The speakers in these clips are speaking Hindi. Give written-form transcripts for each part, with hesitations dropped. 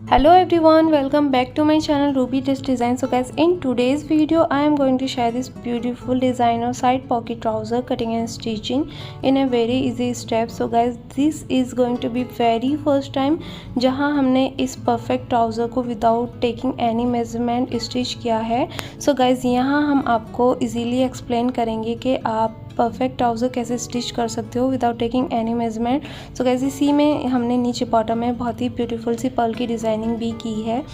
Hello everyone, welcome back to my channel Ruby Dress Design. So guys, in today's video I am going to share this beautiful designer side pocket trouser cutting and stitching in a very easy step. So guys, this is going to be very first time जहां हमने इस perfect trouser को without taking any measurement stitch किया है. So guys, यहाँ हम आपको easily explain करेंगे कि आप परफेक्ट ट्राउज़र कैसे स्टिच कर सकते हो without taking any measurement. So guys, इसी में हमने नीचे बॉटम में बहुत ही ब्यूटीफुल सी पर्ल की डिज़ाइनिंग भी की है.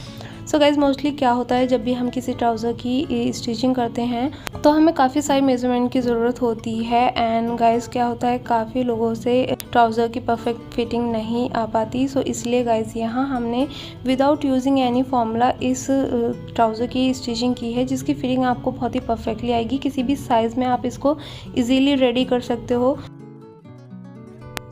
सो गाइस, मोस्टली क्या होता है जब भी हम किसी ट्राउज़र की स्टिचिंग करते हैं तो हमें काफ़ी सारी मेजरमेंट की ज़रूरत होती है. एंड गाइस, क्या होता है काफ़ी लोगों से ट्राउज़र की परफेक्ट फिटिंग नहीं आ पाती. सो इसलिए गाइस, यहाँ हमने विदाउट यूजिंग एनी फॉर्मूला इस ट्राउज़र की स्टिचिंग की है जिसकी फिटिंग आपको बहुत ही परफेक्टली आएगी. किसी भी साइज़ में आप इसको ईजीली रेडी कर सकते हो.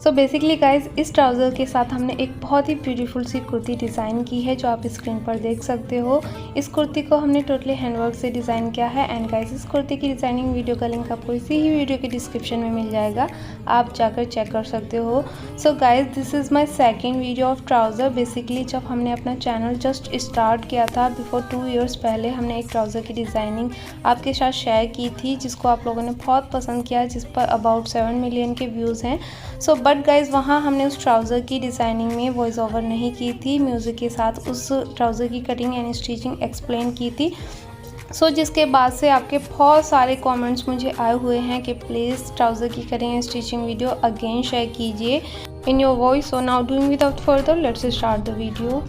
सो बेसिकली गाइज, इस ट्राउज़र के साथ हमने एक बहुत ही ब्यूटीफुल सी कुर्ती डिज़ाइन की है जो आप स्क्रीन पर देख सकते हो. इस कुर्ती को हमने टोटली हैंडवर्क से डिज़ाइन किया है. एंड गाइज, इस कुर्ती की डिज़ाइनिंग वीडियो का लिंक आपको इसी ही वीडियो के डिस्क्रिप्शन में मिल जाएगा, आप जाकर चेक कर सकते हो. So guys, this is my second video of trouser. Basically जब हमने अपना चैनल जस्ट स्टार्ट किया था बिफोर 2 ईयर्स पहले, हमने एक ट्राउज़र की डिज़ाइनिंग आपके साथ शेयर की थी जिसको आप लोगों ने बहुत पसंद किया, जिस पर अबाउट 7 मिलियन के व्यूज़ हैं. सो बट गाइज़, वहाँ हमने उस ट्राउज़र की डिज़ाइनिंग में वॉइस ओवर नहीं की थी, म्यूज़िक के साथ उस ट्राउज़र की कटिंग एंड स्टिचिंग एक्सप्लेन की थी. सो जिसके बाद से आपके बहुत सारे कमेंट्स मुझे आए हुए हैं कि प्लीज़ ट्राउज़र की cutting and stitching video again share कीजिए in your voice. So now doing without further, let's start the video.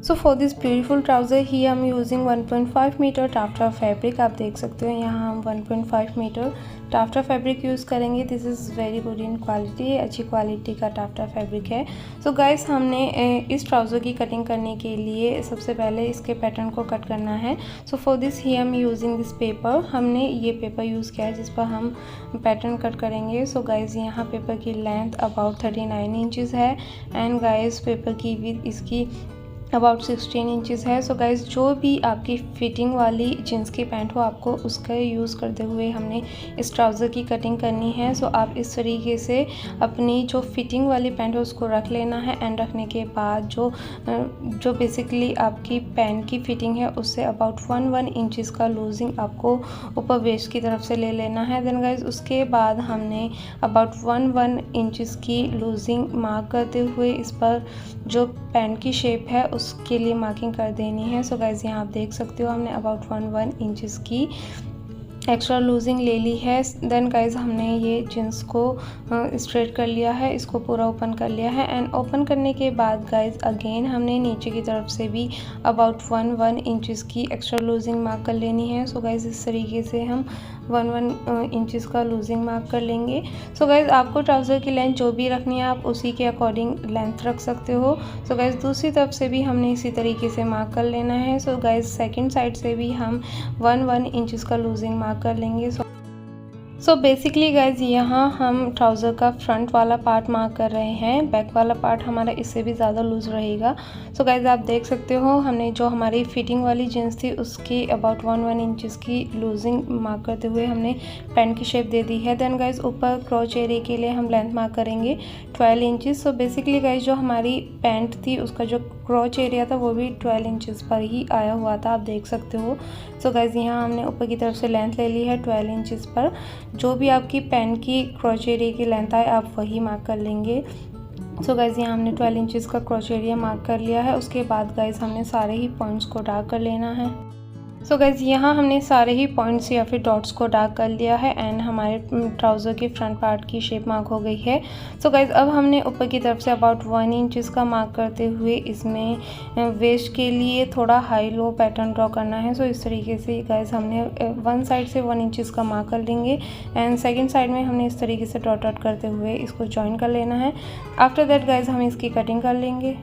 So for this beautiful trouser here I am using 1.5 metre taffeta fabric. आप देख सकते हो यहाँ हम 1.5 मीटर टाफ्टा फैब्रिक यूज़ करेंगे. This is very good in quality, अच्छी क्वालिटी का टाफ्टा फैब्रिक है. सो गाइस, हमने इस ट्राउज़र की कटिंग करने के लिए सबसे पहले इसके पैटर्न को कट करना है. सो for this he I am using this paper. हमने ये पेपर यूज़ किया है जिस पर हम पैटर्न कट करेंगे. सो गाइस, यहाँ पेपर की लेंथ अबाउट 39 इंचज़ है. एंड गाइस, पेपर की विड्थ इसकी अबाउट 16 इंचज़ है. सो गाइज़, जो भी आपकी फिटिंग वाली जीन्स की पैंट हो आपको उसका यूज़ करते हुए हमने इस ट्राउज़र की कटिंग करनी है. सो आप इस तरीके से अपनी जो फिटिंग वाली पैंट है उसको रख लेना है. एंड रखने के बाद जो बेसिकली आपकी पैंट की फिटिंग है उससे अबाउट 1 इंचज़ का लूजिंग आपको ऊपर वेस्ट की तरफ से ले लेना है. देन गाइज़, उसके बाद हमने अबाउट 1 इंचज़ की लूजिंग मार्क करते हुए इस पर जो पैंट की शेप है उसके लिए मार्किंग कर देनी है. सो गाइज़, यहाँ आप देख सकते हो हमने अबाउट 1 इंचज़ की एक्स्ट्रा लूजिंग ले ली है. देन गाइज़, हमने ये जीन्स को स्ट्रेट कर लिया है, इसको पूरा ओपन कर लिया है. एंड ओपन करने के बाद गाइज़ अगेन हमने नीचे की तरफ से भी अबाउट 1 इंचज़ की एक्स्ट्रा लूजिंग मार्क कर लेनी है. सो गाइज़, इस तरीके से हम 1 इंचज़ का लूजिंग मार्क कर लेंगे. सो गाइज़, आपको ट्राउज़र की लेंथ जो भी रखनी है आप उसी के अकॉर्डिंग लेंथ रख सकते हो. सो गाइज़, दूसरी तरफ से भी हमने इसी तरीके से मार्क कर लेना है. सो गाइज़, सेकंड साइड से भी हम 1 इंचज़ का लूजिंग मार्क कर लेंगे. सो बेसिकली गाइज, यहाँ हम ट्राउज़र का फ्रंट वाला पार्ट मार्क कर रहे हैं. बैक वाला पार्ट हमारा इससे भी ज़्यादा लूज़ रहेगा. सो गाइज, आप देख सकते हो हमने जो हमारी फिटिंग वाली जीन्स थी उसकी अबाउट 1 इंचज़ की लूजिंग मार्क करते हुए हमने पैंट की शेप दे दी है. देन गाइज, ऊपर क्रॉच एरिया के लिए हम लेंथ मार्क करेंगे 12 इंचज़. सो बेसिकली गाइज, जो हमारी पैंट थी उसका जो क्रॉच एरिया था वो भी 12 इंचज़ पर ही आया हुआ था, आप देख सकते हो. सो गाइज़, यहाँ हमने ऊपर की तरफ से लेंथ ले ली है 12 इंचज़ पर. जो भी आपकी पैंट की क्रॉच एरिया की लेंथ आए आप वही मार्क कर लेंगे. सो गाइज़, यहाँ हमने 12 इंचज़ का क्रॉच एरिया मार्क कर लिया है. उसके बाद गाइज़ हमने सारे ही पॉइंट्स को डार्क कर लेना है. सो गाइज़, यहाँ हमने सारे ही पॉइंट्स या फिर डॉट्स को डार्क कर लिया है. एंड हमारे ट्राउज़र के फ्रंट पार्ट की शेप मार्क हो गई है. सो गाइज़, अब हमने ऊपर की तरफ से अबाउट 1 इंचज़ का मार्क करते हुए इसमें वेस्ट के लिए थोड़ा हाई लो पैटर्न ड्रॉ करना है. सो इस तरीके से गाइज़ हमने वन साइड से 1 इंचज़ का मार्क कर लेंगे. एंड सेकेंड साइड में हमने इस तरीके से डॉट डॉट करते हुए इसको जॉइन कर लेना है. आफ्टर दैट गाइज़ हम इसकी कटिंग कर लेंगे.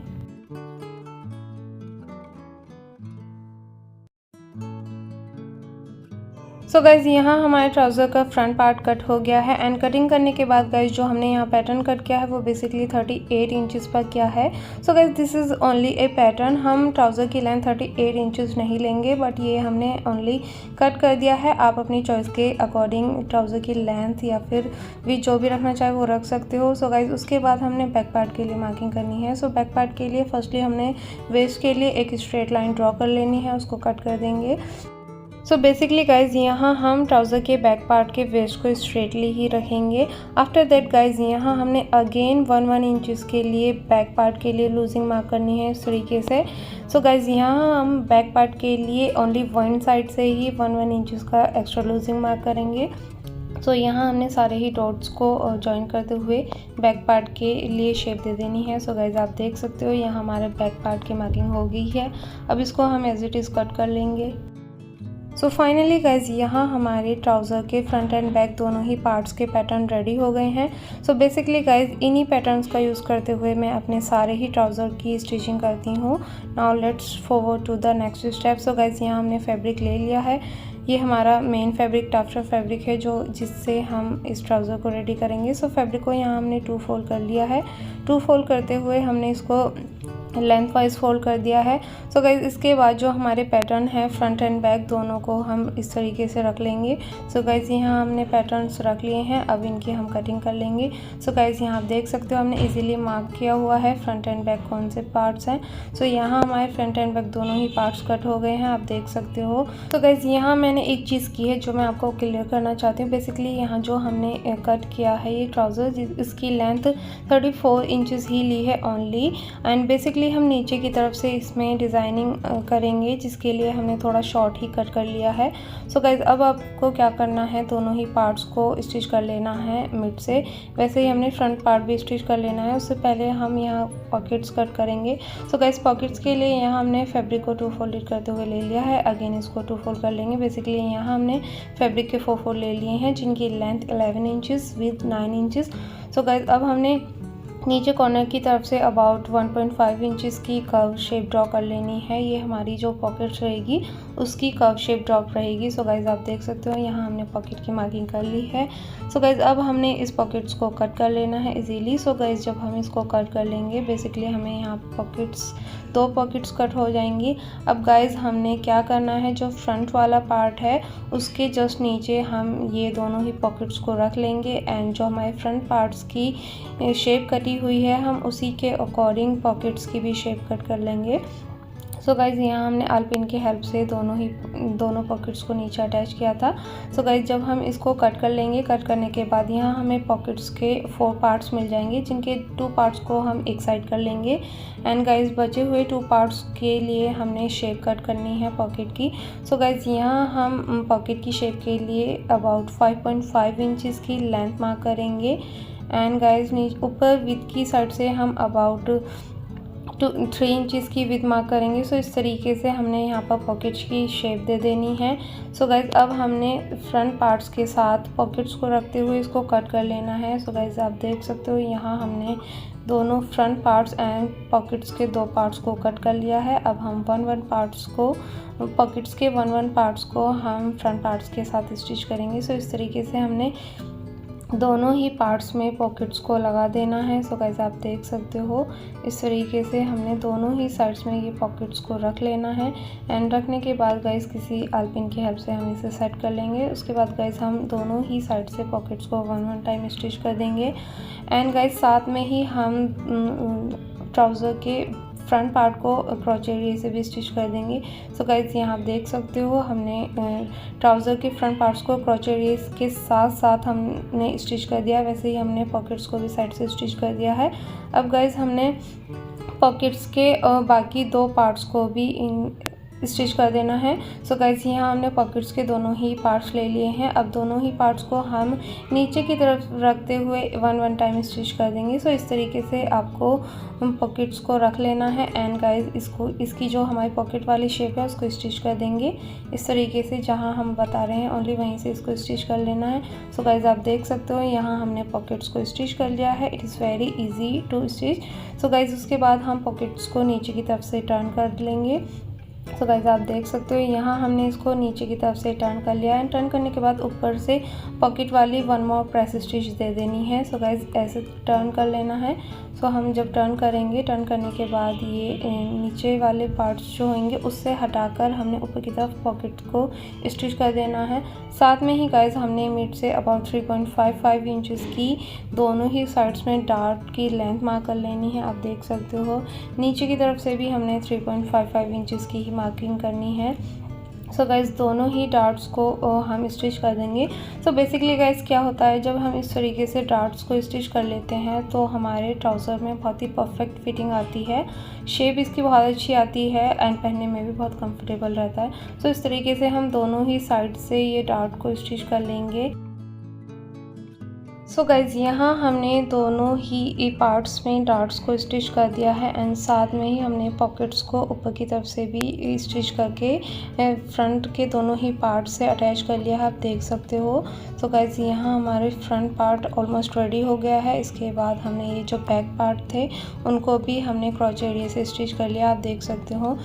सो गाइज़ यहाँ हमारे ट्राउज़र का फ्रंट पार्ट कट हो गया है एंड कटिंग करने के बाद गाइज़ जो हमने यहाँ पैटर्न कट किया है वो बेसिकली 38 इंचज़ पर किया है। So guys this is only A pattern. हम ट्राउज़र की लेंथ 38 इंचज़ नहीं लेंगे, बट ये हमने ओनली कट कर दिया है। आप अपनी चॉइस के अकॉर्डिंग ट्राउज़र की लेंथ या फिर भी जो भी रखना चाहे वो रख सकते हो। सो गाइज़ उसके बाद हमने बैक पार्ट के लिए मार्किंग करनी है। सो बैक पार्ट के लिए फर्स्टली हमने वेस्ट के लिए एक स्ट्रेट लाइन ड्रॉ कर लेनी है, उसको कट कर देंगे। सो बेसिकली गाइज़ यहाँ हम ट्राउज़र के बैक पार्ट के वेस्ट को स्ट्रेटली ही रखेंगे। आफ्टर दैट गाइज़ यहाँ हमने अगेन 1 इंचज़ के लिए बैक पार्ट के लिए लूजिंग मार्क करनी है इस तरीके से। सो गाइज़ यहाँ हम बैक पार्ट के लिए ओनली वन साइड से ही 1 इंचज़ का एक्स्ट्रा लूजिंग मार्क करेंगे। सो यहाँ हमने सारे ही डॉट्स को जॉइन करते हुए बैक पार्ट के लिए शेप दे देनी है। सो गाइज़ आप देख सकते हो यहाँ हमारे बैक पार्ट की मार्किंग हो गई है। अब इसको हम एज इट इज़ कट कर लेंगे। सो फाइनली गाइज़ यहाँ हमारे ट्राउज़र के फ्रंट एंड बैक दोनों ही पार्ट्स के पैटर्न रेडी हो गए हैं। सो बेसिकली गाइज़ इन्हीं पैटर्न्स का यूज़ करते हुए मैं अपने सारे ही ट्राउज़र की स्टिचिंग करती हूँ। Now let's forward to the next step. So guys यहाँ हमने फैब्रिक ले लिया है। ये हमारा मेन फैब्रिक टाफ्टा फैब्रिक है जो जिससे हम इस ट्राउज़र को रेडी करेंगे। सो फैब्रिक को यहाँ हमने 2 फोल्ड कर लिया है। 2 फोल्ड करते हुए हमने इसको लेंथ वाइज फोल्ड कर दिया है। सो गाइज़ इसके बाद जो हमारे पैटर्न है फ्रंट एंड बैक दोनों को हम इस तरीके से रख लेंगे। सो गाइज़ यहाँ हमने पैटर्न्स रख लिए हैं, अब इनकी हम कटिंग कर लेंगे। सो गाइज़ यहाँ आप देख सकते हो हमने इजीली मार्क किया हुआ है फ्रंट एंड बैक कौन से पार्ट्स हैं। सो यहाँ हमारे फ्रंट एंड बैक दोनों ही पार्ट्स कट हो गए हैं, आप देख सकते हो। तो गाइज़ यहाँ मैंने एक चीज़ की है जो मैं आपको क्लियर करना चाहती हूँ। बेसिकली यहाँ जो हमने कट किया है ये ट्राउज़र, इसकी लेंथ 34 इंचज़ ही ली है ओनली। एंड बेसिकली हम नीचे की तरफ से इसमें डिज़ाइनिंग करेंगे, जिसके लिए हमने थोड़ा शॉर्ट ही कट कर लिया है। सो गाइज़ अब आपको क्या करना है, दोनों ही पार्ट्स को स्टिच कर लेना है मिड से। वैसे ही हमने फ्रंट पार्ट भी स्टिच कर लेना है। उससे पहले हम यहाँ पॉकेट्स कट करेंगे। सो गाइज़ पॉकेट्स के लिए यहाँ हमने फैब्रिक को 2 फोल्ड करते हुए ले लिया है। अगेन इसको 2 फोल्ड कर लेंगे। बेसिकली यहाँ हमने फैब्रिक के 4 फोल्ड ले लिए हैं जिनकी length 11 inches with 9 inches. So guys अब हमने नीचे कॉर्नर की तरफ से अबाउट 1.5 इंचज़ की कर्व शेप ड्रॉ कर लेनी है। ये हमारी जो पॉकेट्स रहेगी उसकी कर्व शेप ड्रॉ रहेगी। सो गाइज़ आप देख सकते हो यहाँ हमने पॉकेट की मार्किंग कर ली है। सो गाइज़ अब हमने इस पॉकेट्स को कट कर लेना है इजीली। सो गाइज़ जब हम इसको कट कर लेंगे बेसिकली हमें यहाँ पॉकेट्स 2 पॉकेट्स कट हो जाएंगी। अब गाइज़ हमने क्या करना है, जो फ्रंट वाला पार्ट है उसके जस्ट नीचे हम ये दोनों ही पॉकेट्स को रख लेंगे एंड जो हमारे फ्रंट पार्ट्स की शेप कटी हुई है हम उसी के अकॉर्डिंग पॉकेट्स की भी शेप कट कर लेंगे। सो गाइज़ यहाँ हमने आलपिन की हेल्प से दोनों पॉकेट्स को नीचे अटैच किया था। सो गाइज़ जब हम इसको कट कर लेंगे, कट करने के बाद यहाँ हमें पॉकेट्स के 4 पार्ट्स मिल जाएंगे जिनके 2 पार्ट्स को हम एक साइड कर लेंगे। एंड गाइज़ बचे हुए 2 पार्ट्स के लिए हमने शेप कट करनी है पॉकेट की। सो गाइज़ यहाँ हम पॉकेट की शेप के लिए अबाउट 5.5 इंचज़ की लेंथ मार्क करेंगे। एंड गाइज़ ऊपर विथ की साइड से हम अबाउट 3 इंचज़ की विथ मार्क करेंगे। सो इस तरीके से हमने यहाँ पर पॉकेट्स की शेप दे देनी है। सो गाइज़ अब हमने फ्रंट पार्ट्स के साथ पॉकेट्स को रखते हुए इसको कट कर लेना है। सो गाइज़ आप देख सकते हो यहाँ हमने दोनों फ्रंट पार्ट्स एंड पॉकेट्स के 2 पार्ट्स को कट कर लिया है। अब हम 1 पार्ट्स को पॉकेट्स के 1 पार्ट्स को हम फ्रंट पार्ट्स के साथ स्टिच करेंगे। सो इस तरीके से हमने दोनों ही पार्ट्स में पॉकेट्स को लगा देना है। सो गाइज़ आप देख सकते हो इस तरीके से हमने दोनों ही साइड्स में ये पॉकेट्स को रख लेना है। एंड रखने के बाद गाइज़ किसी आलपिन की हेल्प से हम इसे सेट कर लेंगे। उसके बाद गाइज़ हम दोनों ही साइड से पॉकेट्स को 1 टाइम स्टिच कर देंगे। एंड गाइज़ साथ में ही हम ट्राउज़र के फ्रंट पार्ट को क्रोचेट से भी स्टिच कर देंगे। सो गाइज़ यहाँ आप देख सकते हो हमने ट्राउज़र के फ्रंट पार्ट्स को क्रोचेट के साथ साथ हमने स्टिच कर दिया। वैसे ही हमने पॉकेट्स को भी साइड से स्टिच कर दिया है। अब गाइज़ हमने पॉकेट्स के बाकी 2 पार्ट्स को भी स्टिच कर देना है। सो गाइज़ यहाँ हमने पॉकेट्स के दोनों ही पार्ट्स ले लिए हैं। अब दोनों ही पार्ट्स को हम नीचे की तरफ रखते हुए 1 टाइम स्टिच कर देंगे। सो इस तरीके से आपको पॉकेट्स को रख लेना है। एंड गाइज़ इसकी जो हमारी पॉकेट वाली शेप है उसको स्टिच कर देंगे इस तरीके से, जहाँ हम बता रहे हैं ओनली वहीं से इसको स्टिच कर लेना है। सो गाइज़ आप देख सकते हो यहाँ हमने पॉकेट्स को स्टिच कर लिया है। It is very easy to stitch. So guys उसके बाद हम पॉकेट्स को नीचे की तरफ से टर्न कर लेंगे सो गाइस आप देख सकते हो यहाँ हमने इसको नीचे की तरफ से टर्न कर लिया है। टर्न करने के बाद ऊपर से पॉकेट वाली 1 मोर प्रेस स्टिच दे देनी है। सो गाइस ऐसे टर्न कर लेना है। सो हम जब टर्न करेंगे, टर्न करने के बाद ये नीचे वाले पार्ट्स जो होंगे उससे हटाकर हमने ऊपर की तरफ पॉकेट को स्टिच कर देना है। साथ में ही गाइस हमने मिड से अबाउट 3.55 इंचेस की दोनों ही साइड्स में डार्ट की लेंथ मार्क कर लेनी है। आप देख सकते हो नीचे की तरफ से भी हमने 3.55 इंचेस की ही मार्किंग करनी है। सो गाइस दोनों ही डार्ट्स को हम स्टिच कर देंगे। सो बेसिकली गाइस क्या होता है, जब हम इस तरीके से डार्ट्स को स्टिच कर लेते हैं तो हमारे ट्राउज़र में बहुत ही परफेक्ट फिटिंग आती है, शेप इसकी बहुत अच्छी आती है एंड पहनने में भी बहुत कंफर्टेबल रहता है। सो इस तरीके से हम दोनों ही साइड से ये डार्ट को स्टिच कर लेंगे। सो गाइज़ यहाँ हमने दोनों ही पार्ट्स में डार्ट्स को स्टिच कर दिया है एंड साथ में ही हमने पॉकेट्स को ऊपर की तरफ से भी स्टिच करके फ्रंट के दोनों ही पार्ट से अटैच कर लिया है। आप देख सकते हो। सो गाइज़ यहाँ हमारे फ्रंट पार्ट ऑलमोस्ट रेडी हो गया है। इसके बाद हमने ये जो बैक पार्ट थे उनको भी हमने क्रोचेट एरिया से स्टिच कर लिया, आप देख सकते हो।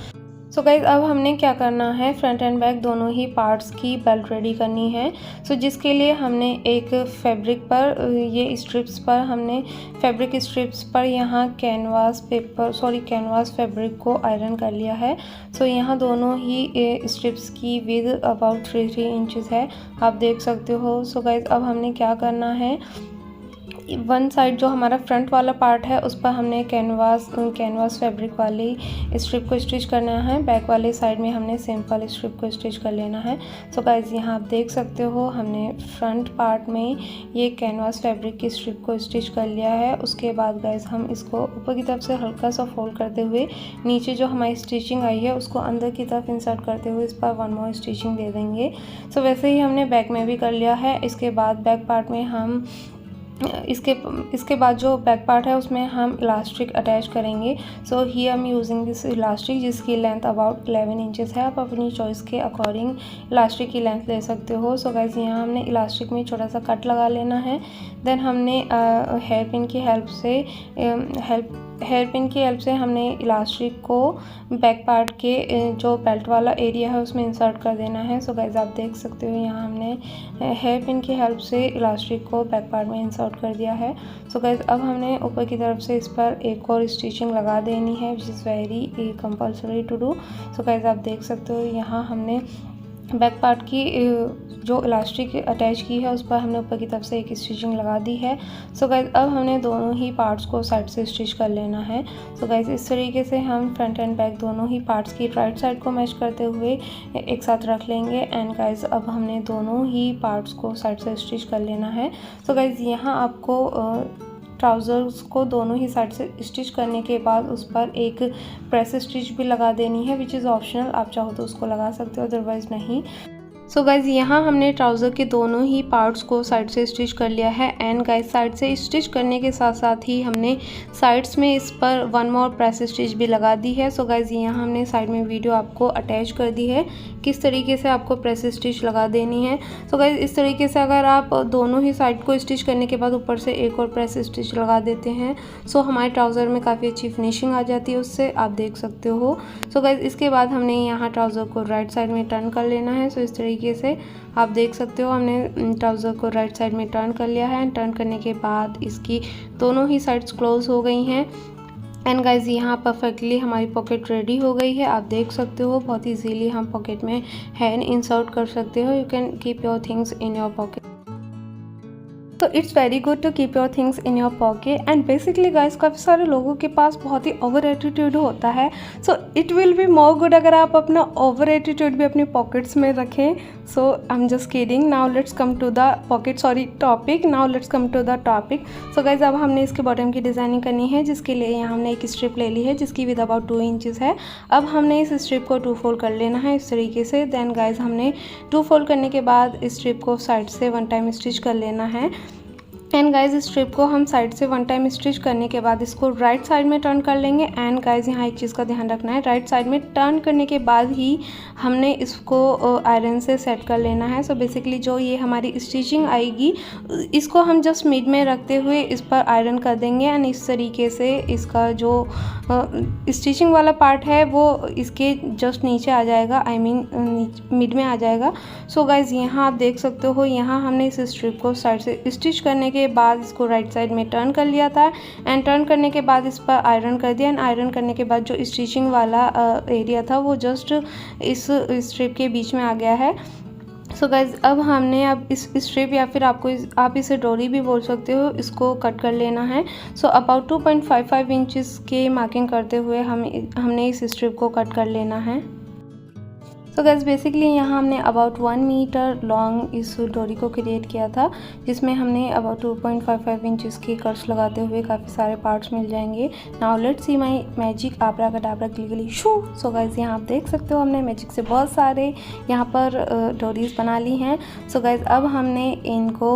सो गाइज़ अब हमने क्या करना है, फ्रंट एंड बैक दोनों ही पार्ट्स की बेल्ट रेडी करनी है। सो जिसके लिए हमने एक फैब्रिक पर ये स्ट्रिप्स पर हमने फैब्रिक स्ट्रिप्स पर यहाँ कैनवास फैब्रिक को आयरन कर लिया है। सो यहाँ दोनों ही स्ट्रिप्स की विड्थ अबाउट 3 इंचेस है, आप देख सकते हो। सो गाइज़ अब हमने क्या करना है, वन साइड जो हमारा फ्रंट वाला पार्ट है उस पर हमने कैनवास फैब्रिक वाली स्ट्रिप को स्टिच करना है। बैक वाले साइड में हमने सिंपल स्ट्रिप को स्टिच कर लेना है। सो गाइज़ यहाँ आप देख सकते हो हमने फ्रंट पार्ट में ये कैनवास फैब्रिक की स्ट्रिप को स्टिच कर लिया है। उसके बाद गाइज़ हम इसको ऊपर की तरफ से हल्का सा फोल्ड करते हुए नीचे जो हमारी स्टिचिंग आई है उसको अंदर की तरफ इंसर्ट करते हुए इस पर 1 मोर स्टिचिंग दे देंगे। सो वैसे ही हमने बैक में भी कर लिया है। इसके बाद बैक पार्ट में हम इसके बाद जो बैक पार्ट है उसमें हम इलास्टिक अटैच करेंगे। So here I am using this elastic जिसकी लेंथ अबाउट 11 इंचेस है। आप अपनी चॉइस के अकॉर्डिंग इलास्टिक की लेंथ ले सकते हो। सो गाइस यहाँ हमने इलास्टिक में छोटा सा कट लगा लेना है। देन हमने हेयर पिन की हेल्प से हमने इलास्टिक को बैक पार्ट के जो बेल्ट वाला एरिया है उसमें इंसर्ट कर देना है। सो गाइस आप देख सकते हो यहाँ हमने हेयर पिन की हेल्प से इलास्टिक को बैक पार्ट में इंसर्ट कर दिया है। सो गाइस अब हमने ऊपर की तरफ से इस पर एक और स्टिचिंग लगा देनी है which is very compulsory to do. So guys आप देख सकते हो यहाँ हमने बैक पार्ट की जो इलास्टिक अटैच की है उस पर हमने ऊपर की तरफ से एक स्टिचिंग लगा दी है। सो गाइस अब हमने दोनों ही पार्ट्स को साइड से स्टिच कर लेना है। सो गाइस इस तरीके से हम फ्रंट एंड बैक दोनों ही पार्ट्स की राइट साइड को मैच करते हुए एक साथ रख लेंगे। एंड गाइस अब हमने दोनों ही पार्ट्स को साइड से स्टिच कर लेना है। सो गाइस यहाँ आपको ट्राउज़र्स को दोनों ही साइड से स्टिच करने के बाद उस पर एक प्रेस स्टिच भी लगा देनी है विच इज़ ऑप्शनल, आप चाहो तो उसको लगा सकते हो अदरवाइज़ नहीं। सो गाइज़ यहाँ हमने ट्राउज़र के दोनों ही पार्ट्स को साइड से स्टिच कर लिया है। एंड गाइज़ साइड से स्टिच करने के साथ साथ ही हमने साइड्स में इस पर 1 मोर प्रेस स्टिच भी लगा दी है। सो गाइज़ यहाँ हमने साइड में वीडियो आपको अटैच कर दी है किस तरीके से आपको प्रेस स्टिच लगा देनी है। सो गाइज़ इस तरीके से अगर आप दोनों ही साइड को स्टिच करने के बाद ऊपर से एक और प्रेस स्टिच लगा देते हैं सो हमारे ट्राउज़र में काफ़ी अच्छी फिनिशिंग आ जाती है उससे, आप देख सकते हो। सो गाइज़ इसके बाद हमने यहाँ ट्राउज़र को राइट साइड में टर्न कर लेना है। सो इस तरीके से आप देख सकते हो हमने ट्राउज़र को राइट साइड में टर्न कर लिया है। टर्न करने के बाद इसकी दोनों ही साइड्स क्लोज हो गई हैं। एंड गाइज यहाँ परफेक्टली हमारी पॉकेट रेडी हो गई है, आप देख सकते हो। बहुत ईजीली हम पॉकेट में हैंड इंसर्ट कर सकते हो। You can keep your things in your pocket. तो it's very good to keep your things in your pocket. And basically guys काफ़ी सारे लोगों के पास बहुत ही ओवर एटीट्यूड होता है। So it will be more good अगर आप अपना ओवर एटीट्यूड भी अपनी पॉकेट्स में रखें। So I am just kidding. Now let's come to the topic. Now let's come to the topic. So guys अब हमने इसके बॉटम की डिज़ाइनिंग करनी है जिसके लिए यहाँ हमने एक स्ट्रिप ले ली है जिसकी विद अबाउट 2 इंचेस है। अब हमने इस स्ट्रिप को 2 फोल्ड कर लेना है इस तरीके से। देन गाइज हमने 2 फोल्ड करने के बाद इस स्ट्रिप को साइड से 1 टाइम स्टिच कर लेना है। एंड गाइज इस स्ट्रिप को हम साइड से 1 टाइम स्टिच करने के बाद इसको राइट साइड में टर्न कर लेंगे। एंड गाइज यहाँ एक चीज़ का ध्यान रखना है, राइट साइड में टर्न करने के बाद ही हमने इसको आयरन से सेट कर लेना है। सो बेसिकली जो ये हमारी स्टिचिंग आएगी इसको हम जस्ट मिड में रखते हुए इस पर आयरन कर देंगे। एंड इस तरीके से इसका जो स्टिचिंग वाला पार्ट है वो इसके जस्ट नीचे आ जाएगा, आई मीन मिड में आ जाएगा। सो गाइज यहाँ आप देख सकते हो, यहाँ हमने इस स्ट्रिप को साइड से स्टिच करने के बाद इसको राइट साइड में टर्न कर लिया था। एंड टर्न करने के बाद इस पर आयरन कर दिया। एंड आयरन करने के बाद जो स्टिचिंग वाला एरिया था वो जस्ट इस स्ट्रिप के बीच में आ गया है। सो गाइज अब हमने इस स्ट्रिप या फिर आप इसे डोरी भी बोल सकते हो, इसको कट कर लेना है। सो अबाउट 2.55 इंचज़ के मार्किंग करते हुए हमने इस स्ट्रिप को कट कर लेना है। तो गाइस बेसिकली यहाँ हमने अबाउट 1 मीटर लॉन्ग इस डोरी को क्रिएट किया था, जिसमें हमने अबाउट 2.55 इंचज़ के कट्स लगाते हुए काफ़ी सारे पार्ट्स मिल जाएंगे। Now let's see my magic abracadabra ग्लिगली शू। सो गाइस यहाँ आप देख सकते हो हमने मैजिक से बहुत सारे यहाँ पर डोरीज बना ली हैं। सो गाइस अब हमने इनको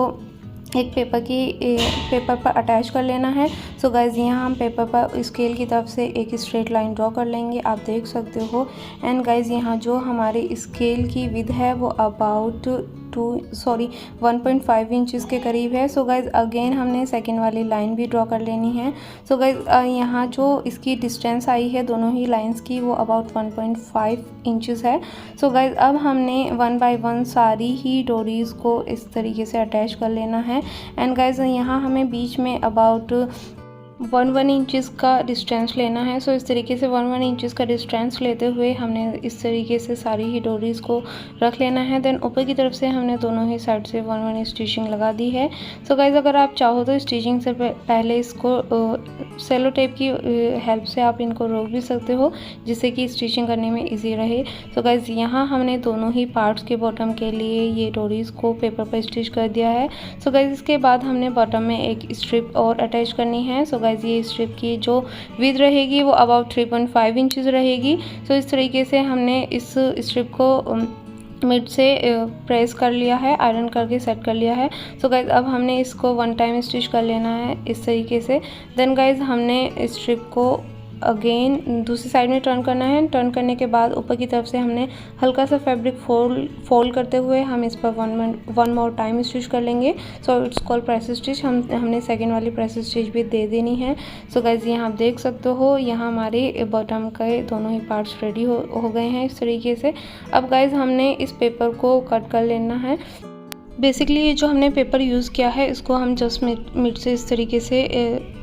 एक पेपर पर अटैच कर लेना है। सो गाइज यहाँ हम पेपर पर स्केल की तरफ से एक स्ट्रेट लाइन ड्रॉ कर लेंगे, आप देख सकते हो। एंड गाइज यहाँ जो हमारे स्केल की विड्थ है वो अबाउट 1.5 इंचज़ के करीब है। सो गाइज अगेन हमने सेकेंड वाली लाइन भी ड्रॉ कर लेनी है। सो गाइज यहाँ जो इसकी डिस्टेंस आई है दोनों ही लाइंस की वो अबाउट 1.5 इंचज़ है। सो गाइज अब हमने 1 बाय 1 सारी ही डोरीज़ को इस तरीके से अटैच कर लेना है। एंड गाइज यहाँ हमें बीच में अबाउट 1 इंचज़ का डिस्टेंस लेना है। सो इस तरीके से 1 इंचज़ का डिस्टेंस लेते हुए हमने इस तरीके से सारी ही डोरीज़ को रख लेना है। देन ऊपर की तरफ से हमने दोनों ही साइड से 1 स्टिचिंग लगा दी है। सो गाइज़ अगर आप चाहो तो स्टिचिंग से पहले इसको सेलो टेप की हेल्प से आप इनको रोक भी सकते हो, जिससे कि स्टिचिंग करने में ईजी रहे। सो गाइज़ यहाँ हमने दोनों ही पार्ट्स के बॉटम के लिए ये डोरीज़ को पेपर पर स्टिच कर दिया है। सो गाइज़ इसके बाद हमने बॉटम में एक स्ट्रिप और अटैच करनी है। सो गाइज़ ये स्ट्रिप की जो विड्थ रहेगी वो अबाउट 3.5 इंचज़ रहेगी। सो इस तरीके से हमने इस स्ट्रिप को मिड से प्रेस कर लिया है, आयरन करके सेट कर लिया है। सो गाइज अब हमने इसको 1 टाइम स्टिच कर लेना है इस तरीके से। देन गाइज हमने स्ट्रिप को अगेन दूसरी साइड में टर्न करना है। टर्न करने के बाद ऊपर की तरफ से हमने हल्का सा फैब्रिक फोल्ड करते हुए हम इस पर 1 मोर टाइम स्टिच कर लेंगे। So it's called press stitch. हमने सेकेंड वाली प्रेस स्टिच भी दे देनी है। सो गाइज यहाँ आप देख सकते हो यहाँ हमारे बॉटम के दोनों ही पार्ट्स रेडी हो गए हैं इस तरीके से। अब गाइज हमने इस पेपर को कट कर लेना है। बेसिकली ये जो हमने पेपर यूज़ किया है इसको हम जस्ट मिड से इस तरीके से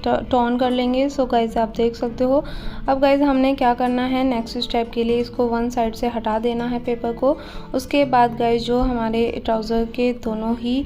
टर्न कर लेंगे। सो गाइज आप देख सकते हो। अब गाइज हमने क्या करना है, नेक्स्ट स्टेप के लिए इसको 1 साइड से हटा देना है पेपर को। उसके बाद गाइज जो हमारे ट्राउज़र के दोनों ही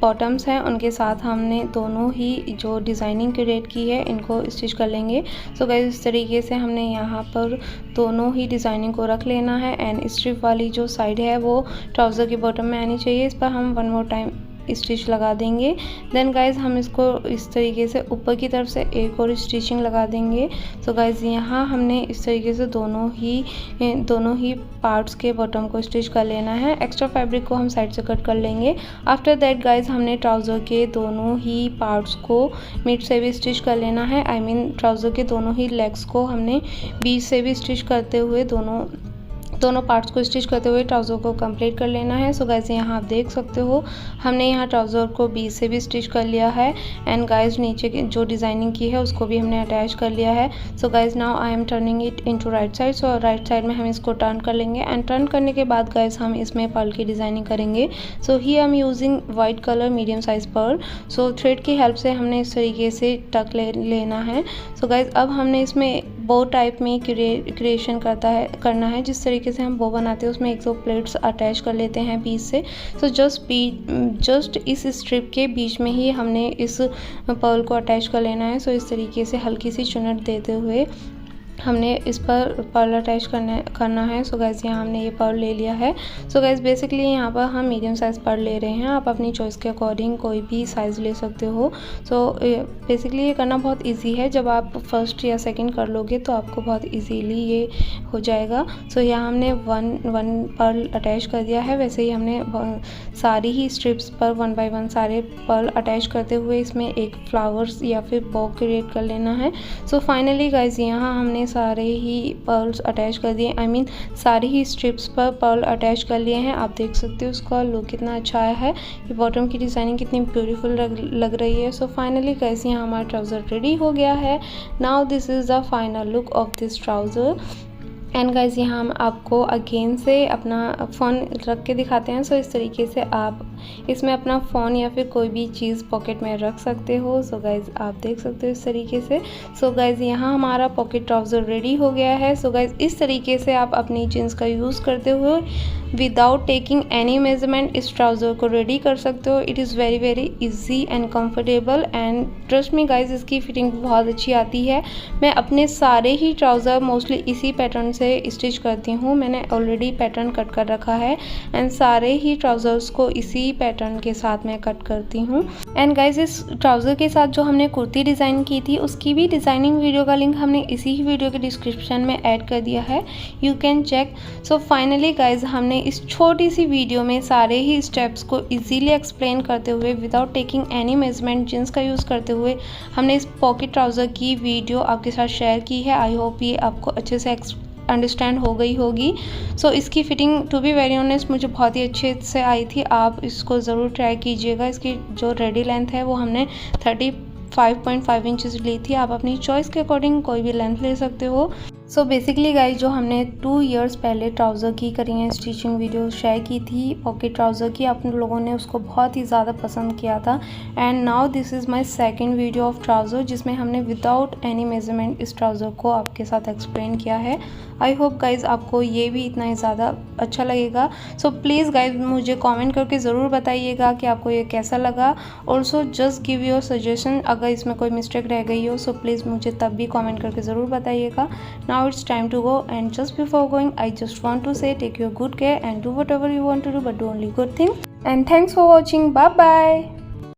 बॉटम्स हैं उनके साथ हमने दोनों ही जो डिज़ाइनिंग क्रिएट की है इनको स्टिच कर लेंगे। सो गाइस इस तरीके से हमने यहाँ पर दोनों ही डिज़ाइनिंग को रख लेना है। एंड स्ट्रिप वाली जो साइड है वो ट्राउज़र के बॉटम में आनी चाहिए। इस पर हम 1 मोर टाइम स्टिच लगा देंगे। देन गाइज हम इसको इस तरीके से ऊपर की तरफ से एक और स्टिचिंग लगा देंगे। सो गाइज यहाँ हमने इस तरीके से दोनों ही पार्ट्स के बॉटम को स्टिच कर लेना है। एक्स्ट्रा फैब्रिक को हम साइड से कट कर लेंगे। आफ्टर दैट गाइज हमने ट्राउज़र के दोनों ही पार्ट्स को मिड से भी स्टिच कर लेना है। आई मीन ट्राउज़र के दोनों ही लेग्स को हमने बीच से भी स्टिच करते हुए दोनों पार्ट्स को स्टिच करते हुए ट्राउज़र को कंप्लीट कर लेना है। सो गाइज यहाँ आप देख सकते हो हमने यहाँ ट्राउज़र को बीच से भी स्टिच कर लिया है। एंड गाइज नीचे की जो डिज़ाइनिंग की है उसको भी हमने अटैच कर लिया है। So guys now I am turning it into right side. So right side में हम इसको टर्न कर लेंगे। एंड टर्न करने के बाद गाइज हम इसमें पर्ल की डिज़ाइनिंग करेंगे। So here I am using white colour medium size pearl. So thread की हेल्प से हमने इस तरीके से टक लेना है। सो गाइज अब हमने इसमें बो टाइप में क्रिएशन करना है। जिस तरीके से हम बो बनाते हैं उसमें एक दो प्लेट्स अटैच कर लेते हैं बीच से। सो जस्ट इस स्ट्रिप के बीच में ही हमने इस पर्ल को अटैच कर लेना है। सो इस तरीके से हल्की सी चुनट देते हुए हमने इस पर पर्ल अटैच करना है। सो गाइज़ यहाँ हमने ये पर्ल ले लिया है। सो गाइज़ बेसिकली यहाँ पर हम मीडियम साइज़ पर्ल ले रहे हैं। आप अपनी चॉइस के अकॉर्डिंग कोई भी साइज़ ले सकते हो। सो बेसिकली ये करना बहुत इजी है। जब आप फर्स्ट या सेकंड कर लोगे तो आपको बहुत इजीली ये हो जाएगा। सो यहाँ हमने वन पर्ल अटैच कर दिया है। वैसे ही हमने सारी ही स्ट्रिप्स पर 1 बाय 1 सारे पर्ल अटैच करते हुए इसमें एक फ्लावर्स या फिर बॉ क्रिएट कर लेना है। सो फाइनली गाइज़ यहाँ हमने सारे ही पर्ल्स अटैच कर दिए, आई मीन सारी ही स्ट्रिप्स पर पर्ल अटैच कर लिए हैं। आप देख सकते हो उसका लुक कितना अच्छा आया है। ये बॉटम की डिज़ाइनिंग कितनी ब्यूटीफुल लग रही है। सो फाइनली गाइस यहाँ हमारा ट्राउज़र रेडी हो गया है। Now this is the final look of this trouser. And guys यहाँ हम आपको अगेन से अपना फ़ोन रख के दिखाते हैं। सो इस तरीके से आप इसमें अपना फ़ोन या फिर कोई भी चीज़ पॉकेट में रख सकते हो। सो गाइज आप देख सकते हो इस तरीके से। सो गाइज यहाँ हमारा पॉकेट ट्राउज़र रेडी हो गया है। सो गाइज इस तरीके से आप अपनी जीन्स का यूज़ करते हुए विदाउट टेकिंग एनी मेजरमेंट इस ट्राउज़र को रेडी कर सकते हो। It is very very easy and comfortable and trust me guys इसकी फिटिंग बहुत अच्छी आती है। मैं अपने सारे ही ट्राउज़र मोस्टली इसी पैटर्न से स्टिच करती हूँ। मैंने ऑलरेडी पैटर्न कट कर रखा है एंड सारे ही ट्राउज़र्स को इसी पैटर्न के साथ मैं कट करती हूँ। एंड गाइज इस ट्राउज़र के साथ जो हमने कुर्ती डिज़ाइन की थी उसकी भी डिज़ाइनिंग वीडियो का लिंक हमने इसी ही वीडियो के डिस्क्रिप्शन में ऐड कर दिया है, you can check. So finally guys हमने इस छोटी सी वीडियो में सारे ही स्टेप्स को इजीली एक्सप्लेन करते हुए without taking any measurement jeans का यूज़ करते हुए हमने इस पॉकेट ट्राउज़र की वीडियो आपके साथ शेयर की है। आई होप ये आपको अच्छे से अंडरस्टैंड हो गई होगी। सो इसकी fitting to be very honest मुझे बहुत ही अच्छे से आई थी। आप इसको ज़रूर ट्राई कीजिएगा। इसकी जो रेडी लेंथ है वो हमने 35.5 इंचज़ ली थी। आप अपनी चॉइस के अकॉर्डिंग कोई भी लेंथ ले सकते हो। सो बेसिकली गाइज जो हमने 2 इयर्स पहले ट्राउज़र की cutting and stitching video share की थी पॉकेट ट्राउज़र की, आप लोगों ने उसको बहुत ही ज़्यादा पसंद किया था। And now this is my second video of trouser जिसमें हमने विदाउट एनी मेजरमेंट इस ट्राउज़र को आपके साथ एक्सप्लेन किया है। आई होप गाइज़ आपको ये भी इतना ही ज़्यादा अच्छा लगेगा। सो प्लीज़ गाइज मुझे कमेंट करके ज़रूर बताइएगा कि आपको ये कैसा लगा। Also just give your suggestion, अगर इसमें कोई मिस्टेक रह गई हो सो प्लीज़ मुझे तब भी कमेंट करके ज़रूर बताइएगा। Now it's time to go, and just before going I just want to say take your good care and do whatever you want to do, but do only good things. And thanks for watching. Bye bye.